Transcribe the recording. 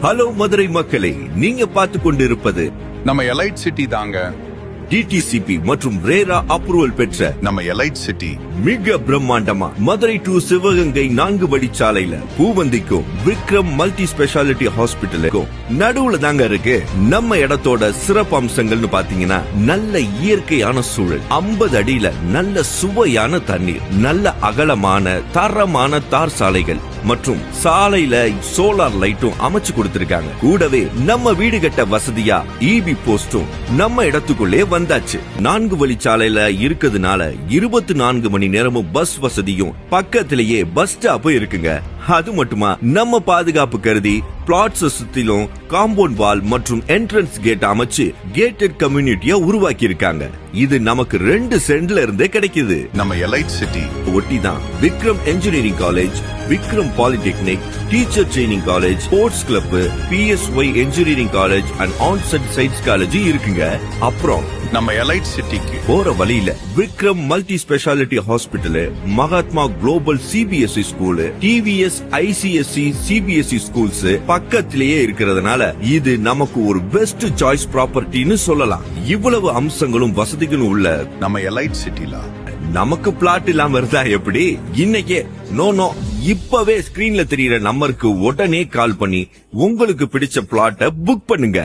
Hello Madurai மக்களே, நீங்க பார்த்து கொண்டிருப்பது நம்ம எலைட் சிட்டி தாங்க. டிடிசிபி மற்றும் ரேரா அப்ரூவல் பெற்ற நம்ம எலைட் சிட்டி மிக பிரம்மாண்டமா மதுரை டு சிவகங்கை 4 வழிச்சாலையில பூவந்திக்கும் விக்ரம் மல்டி ஸ்பெஷாலிட்டி ஹாஸ்பிட்டலுக்கும் நடுவுல தாங்க இருக்கு. நம்ம இடத்தோட சிறப்பு அம்சங்கள்னு பாத்தீங்கன்னா, நல்ல இயற்கையான சூழல், 50 அடியில நல்ல சுவையான தண்ணீர், நல்ல அகலமான தரமான தார் சாலைகள் மற்றும் சாலையில சோலார் லைட்டும் அமைச்சு கொடுத்திருக்காங்க. கூடவே நம்ம வீடு கட்ட வசதியா இபி போஸ்டும் நம்ம இடத்துக்குள்ளே வந்தாச்சு. 4 வழிச்சாலையில இருக்கிறதுனால 24 மணி நேரமும் பஸ் வசதியும், பக்கத்திலேயே பஸ் ஸ்டாப் இருக்குங்க. அது மட்டுமா, நம்ம பாதுகாப்பு கருதி பிளாட்ஸ் சுத்திலும் காம்பவுண்ட் வால் மற்றும் என்ட்ரன்ஸ் கேட் அமைச்சு கேட்டட் கம்யூனிட்டியா உருவாக்கி இருக்காங்க. இது நமக்கு 2 சென்ட்ல இருந்தே கிடைக்குது. நம்ம எலைட் சிட்டி ஒட்டிதான் Vikram engineering college, Vikram polytechnic, teacher training college, sports club, PSY engineering college and onsite science college இருக்குங்க. அப்புறம் நம்ம எலைட் சிட்டிக்கு போற வழியில Vikram multi speciality hospital, Mahatma Global CBSE school, TVS ICSE CBSE schools பக்கத்திலேயே இருக்கிறதுனால இது நமக்கு ஒரு பெஸ்ட் சாய்ஸ் ப்ராப்பர்ட்டின்னு சொல்லலாம். இவ்வளவு அம்சங்களும் வசதிகளும் உள்ள நம்ம எலைட் சிட்டில நமக்கு பிளாட் இல்லாம இருந்தா எப்படி? இன்னைக்கே நோ இப்பவே ஸ்கிரீன்ல தெரியுற நம்பருக்கு உடனே கால் பண்ணி உங்களுக்கு பிடிச்ச பிளாட்டை புக் பண்ணுங்க.